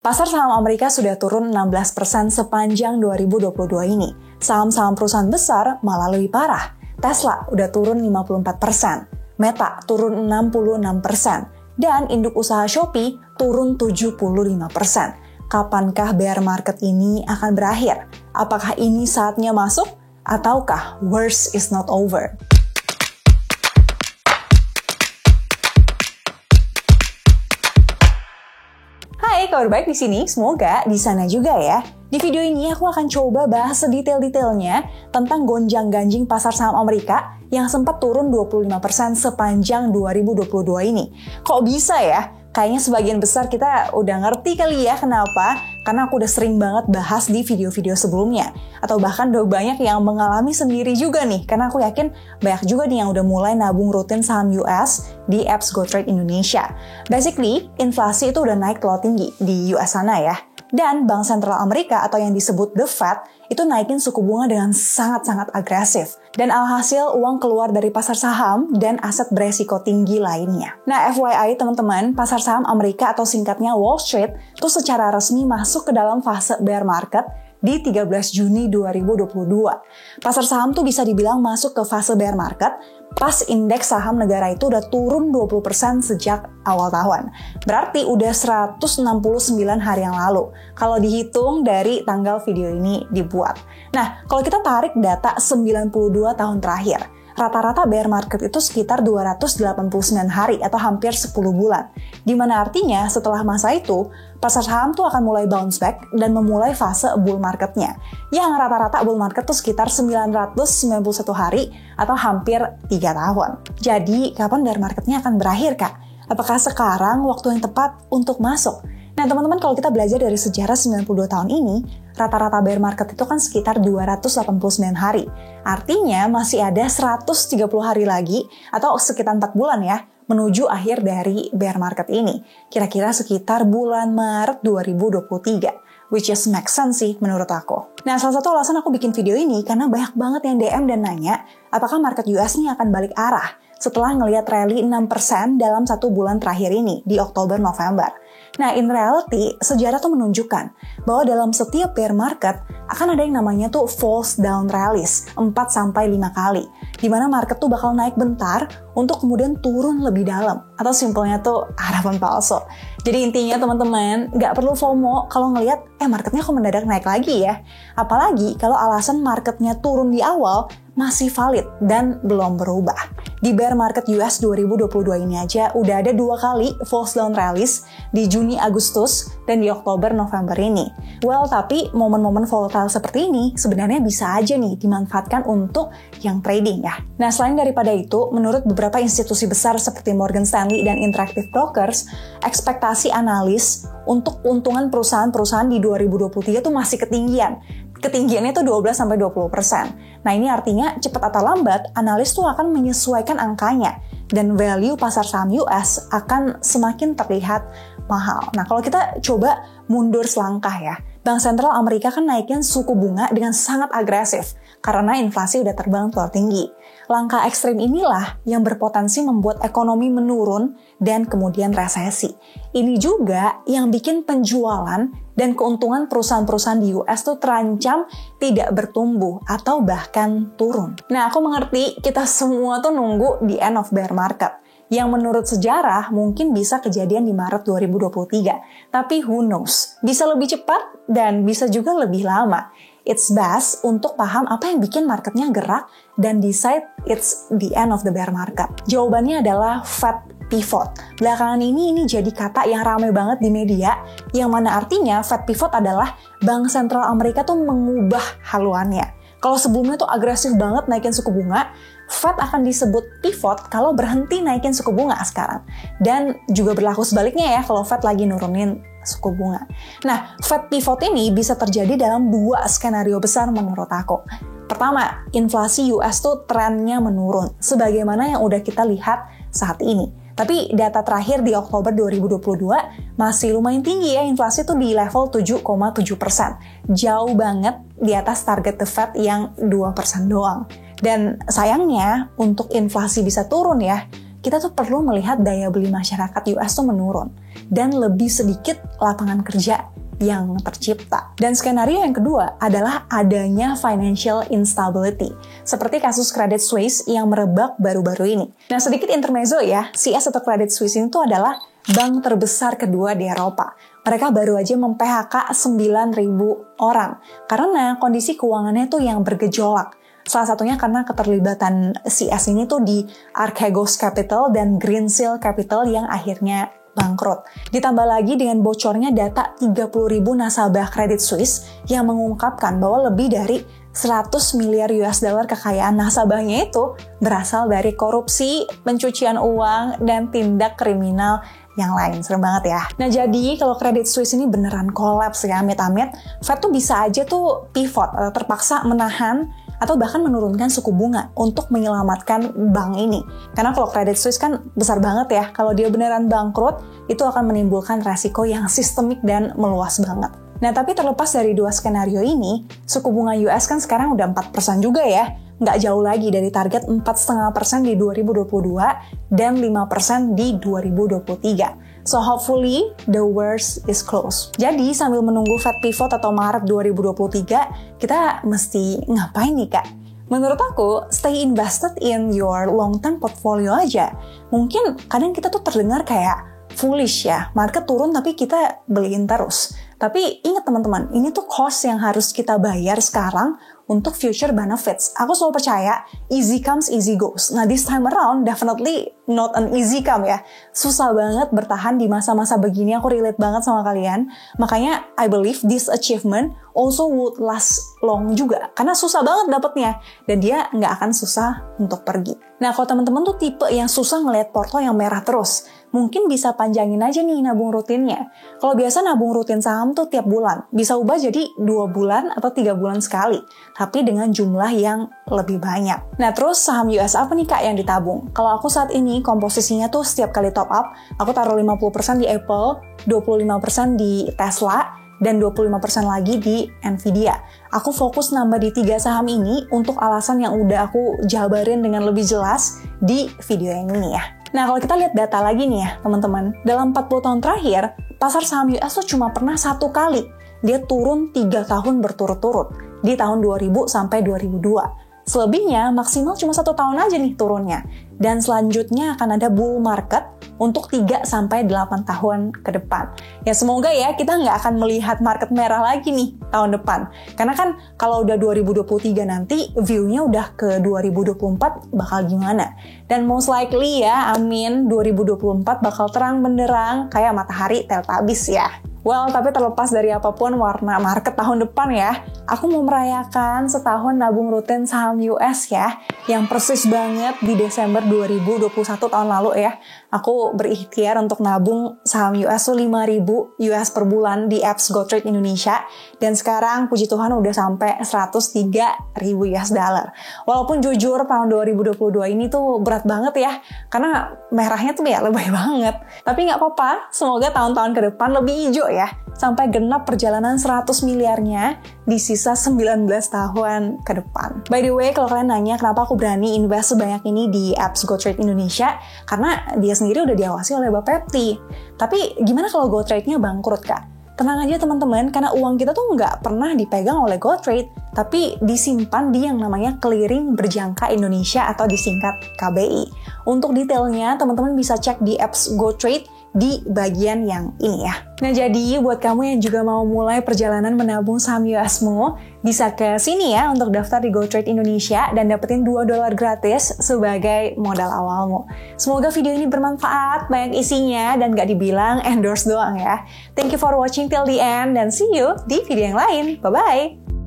Pasar saham Amerika sudah turun 16% sepanjang 2022 ini. Saham-saham perusahaan besar malah lebih parah. Tesla udah turun 54%, Meta turun 66%, dan induk usaha Shopee turun 75%. Kapankah bear market ini akan berakhir? Apakah ini saatnya masuk? Ataukah worst is not over? Hai, kabar baik di sini. Semoga di sana juga ya. Di video ini aku akan coba bahas sedetail-detailnya tentang gonjang-ganjing pasar saham Amerika yang sempat turun 25% sepanjang 2022 ini. Kok bisa ya? Kayaknya sebagian besar kita udah ngerti kali ya kenapa, karena aku udah sering banget bahas di video-video sebelumnya. Atau bahkan udah banyak yang mengalami sendiri juga nih, karena aku yakin banyak juga nih yang udah mulai nabung rutin saham US di apps GoTrade Indonesia. Basically, inflasi itu udah naik terlalu tinggi di US sana ya. Dan Bank Sentral Amerika atau yang disebut The Fed itu naikin suku bunga dengan sangat-sangat agresif. Dan alhasil uang keluar dari pasar saham dan aset beresiko tinggi lainnya. Nah, FYI teman-teman, pasar saham Amerika atau singkatnya Wall Street itu secara resmi masuk ke dalam fase bear market di 13 Juni 2022. Pasar saham tuh bisa dibilang masuk ke fase bear market pas indeks saham negara itu udah turun 20% sejak awal tahun. Berarti udah 169 hari yang lalu kalau dihitung dari tanggal video ini dibuat. Nah, kalau kita tarik data 92 tahun terakhir, rata-rata bear market itu sekitar 289 hari atau hampir 10 bulan. Dimana artinya setelah masa itu, pasar saham tuh akan mulai bounce back dan memulai fase bull marketnya. Yang rata-rata bull market tuh sekitar 991 hari atau hampir 3 tahun. Jadi, kapan bear marketnya akan berakhir, Kak? Apakah sekarang waktu yang tepat untuk masuk? Nah, teman-teman, kalau kita belajar dari sejarah 92 tahun ini, rata-rata bear market itu kan sekitar 289 hari. Artinya masih ada 130 hari lagi atau sekitar 4 bulan ya menuju akhir dari bear market ini. Kira-kira sekitar bulan Maret 2023. Which is make sense sih menurut aku. Nah, salah satu alasan aku bikin video ini karena banyak banget yang DM dan nanya apakah market US ini akan balik arah setelah ngelihat rally 6% dalam 1 bulan terakhir ini di Oktober-November. Nah, in reality, sejarah tuh menunjukkan bahwa dalam setiap bear market akan ada yang namanya tuh false down rallies 4-5 kali, di mana market tuh bakal naik bentar untuk kemudian turun lebih dalam, atau simpelnya tuh harapan palsu. Jadi intinya teman-teman, nggak perlu FOMO kalau ngelihat marketnya kok mendadak naik lagi ya. Apalagi kalau alasan marketnya turun di awal masih valid dan belum berubah. Di bear market US 2022 ini aja udah ada 2 kali false down rallies di Juni Agustus dan di Oktober November ini. Well, tapi momen-momen volatile seperti ini sebenarnya bisa aja nih dimanfaatkan untuk yang trading ya. Nah, selain daripada itu, menurut beberapa institusi besar seperti Morgan Stanley dan Interactive Brokers, ekspektasi analis untuk keuntungan perusahaan-perusahaan di 2023 tuh masih ketinggian. Ketinggiannya tuh 12-20%. Nah, ini artinya cepat atau lambat, analis tuh akan menyesuaikan angkanya dan value pasar saham US akan semakin terlihat mahal. Nah, kalau kita coba mundur selangkah ya, Bank Sentral Amerika kan naikin suku bunga dengan sangat agresif karena inflasi udah terbang terlalu tinggi. Langkah ekstrim inilah yang berpotensi membuat ekonomi menurun dan kemudian resesi. Ini juga yang bikin penjualan dan keuntungan perusahaan-perusahaan di US tuh terancam tidak bertumbuh atau bahkan turun. Nah, aku mengerti kita semua tuh nunggu the end of bear market, yang menurut sejarah mungkin bisa kejadian di Maret 2023. Tapi who knows? Bisa lebih cepat dan bisa juga lebih lama. It's best untuk paham apa yang bikin marketnya gerak dan decide it's the end of the bear market. Jawabannya adalah Fed pivot. Belakangan ini jadi kata yang ramai banget di media, yang mana artinya Fed pivot adalah Bank Sentral Amerika tuh mengubah haluannya. Kalau sebelumnya tuh agresif banget naikin suku bunga, Fed akan disebut pivot kalau berhenti naikin suku bunga sekarang. Dan juga berlaku sebaliknya ya kalau Fed lagi nurunin suku bunga. Nah, Fed pivot ini bisa terjadi dalam 2 skenario besar menurut aku. Pertama, inflasi US tuh trennya menurun, sebagaimana yang udah kita lihat saat ini. Tapi data terakhir di Oktober 2022 masih lumayan tinggi ya, inflasi tuh di level 7,7%. Jauh banget di atas target The Fed yang 2% doang. Dan sayangnya, untuk inflasi bisa turun ya, kita tuh perlu melihat daya beli masyarakat US tuh menurun dan lebih sedikit lapangan kerja yang tercipta. Dan skenario yang kedua adalah adanya financial instability, seperti kasus Credit Suisse yang merebak baru-baru ini. Nah, sedikit intermezzo ya, CS atau Credit Suisse itu adalah bank terbesar kedua di Eropa. Mereka baru aja mem-PHK 9.000 orang karena kondisi keuangannya tuh yang bergejolak. Salah satunya karena keterlibatan CS ini tuh di Archegos Capital dan Greensill Capital yang akhirnya bangkrut. Ditambah lagi dengan bocornya data 30.000 nasabah Credit Suisse yang mengungkapkan bahwa lebih dari 100 miliar US dollar kekayaan nasabahnya itu berasal dari korupsi, pencucian uang, dan tindak kriminal yang lain. Serem banget ya. Nah, jadi kalau Credit Suisse ini beneran kolaps ya, amit-amit, Fed tuh bisa aja tuh pivot atau terpaksa menahan atau bahkan menurunkan suku bunga untuk menyelamatkan bank ini. Karena kalau Credit Suisse kan besar banget ya, kalau dia beneran bangkrut, itu akan menimbulkan resiko yang sistemik dan meluas banget. Nah, tapi terlepas dari dua skenario ini, suku bunga US kan sekarang udah 4% juga ya, nggak jauh lagi dari target 4,5% di 2022 dan 5% di 2023. So hopefully the worst is close. Jadi sambil menunggu Fed pivot atau Maret 2023, kita mesti ngapain nih Kak? Menurut aku, stay invested in your long-term portfolio aja. Mungkin kadang kita tuh terdengar kayak foolish ya, market turun tapi kita beliin terus. Tapi ingat teman-teman, ini tuh cost yang harus kita bayar sekarang untuk future benefits. Aku selalu percaya, easy comes, easy goes. Nah, this time around, definitely not an easy come ya. Susah banget bertahan di masa-masa begini, aku relate banget sama kalian. Makanya, I believe this achievement also would last long juga. Karena susah banget dapetnya. Dan dia nggak akan susah untuk pergi. Nah, kalau teman-teman tuh tipe yang susah ngeliat porto yang merah terus, mungkin bisa panjangin aja nih nabung rutinnya. Kalau biasa nabung rutin saham tuh tiap bulan, bisa ubah jadi 2 bulan atau 3 bulan sekali, tapi dengan jumlah yang lebih banyak. Nah, terus saham US apa nih Kak yang ditabung? Kalau aku saat ini komposisinya tuh setiap kali top up, aku taruh 50% di Apple, 25% di Tesla, dan 25% lagi di Nvidia. Aku fokus nambah di 3 saham ini untuk alasan yang udah aku jabarin dengan lebih jelas di video yang ini ya. Nah, kalau kita lihat data lagi nih ya, teman-teman. Dalam 40 tahun terakhir, pasar saham US tuh cuma pernah 1 kali. Dia turun 3 tahun berturut-turut, di tahun 2000 sampai 2002. Selebihnya maksimal cuma 1 tahun aja nih turunnya. Dan selanjutnya akan ada bull market untuk 3-8 tahun ke depan. Ya semoga ya kita nggak akan melihat market merah lagi nih tahun depan. Karena kan kalau udah 2023 nanti view-nya udah ke 2024 bakal gimana. Dan most likely ya, amin, 2024 bakal terang benderang kayak matahari Teletubbies ya. Well, tapi terlepas dari apapun warna market tahun depan ya, aku mau merayakan setahun nabung rutin saham US ya, yang persis banget di Desember 2021 tahun lalu ya. Aku berikhtiar untuk nabung saham US tuh 5.000 US per bulan di apps GoTrade Indonesia, dan sekarang puji Tuhan udah sampai 103.000 US dollar. Walaupun jujur tahun 2022 ini tuh berat banget ya, karena merahnya tuh ya lebay banget. Tapi nggak apa-apa, semoga tahun-tahun ke depan lebih hijau ya, sampai genap perjalanan 100 miliarnya di sisa 19 tahun ke depan. By the way, kalau kalian nanya kenapa aku berani invest sebanyak ini di apps GoTrade Indonesia, karena dia sendiri udah diawasi oleh Bapepti. Tapi gimana kalau GoTrade-nya bangkrut Kak? Tenang aja teman-teman, karena uang kita tuh nggak pernah dipegang oleh GoTrade, tapi disimpan di yang namanya Clearing Berjangka Indonesia atau disingkat KBI. Untuk detailnya, teman-teman bisa cek di apps GoTrade di bagian yang ini ya. Nah, jadi buat kamu yang juga mau mulai perjalanan menabung saham USmu, bisa ke sini ya untuk daftar di GoTrade Indonesia dan dapetin $2 gratis sebagai modal awalmu. Semoga video ini bermanfaat, banyak isinya, dan gak dibilang endorse doang ya. Thank you for watching till the end, dan see you di video yang lain. Bye-bye!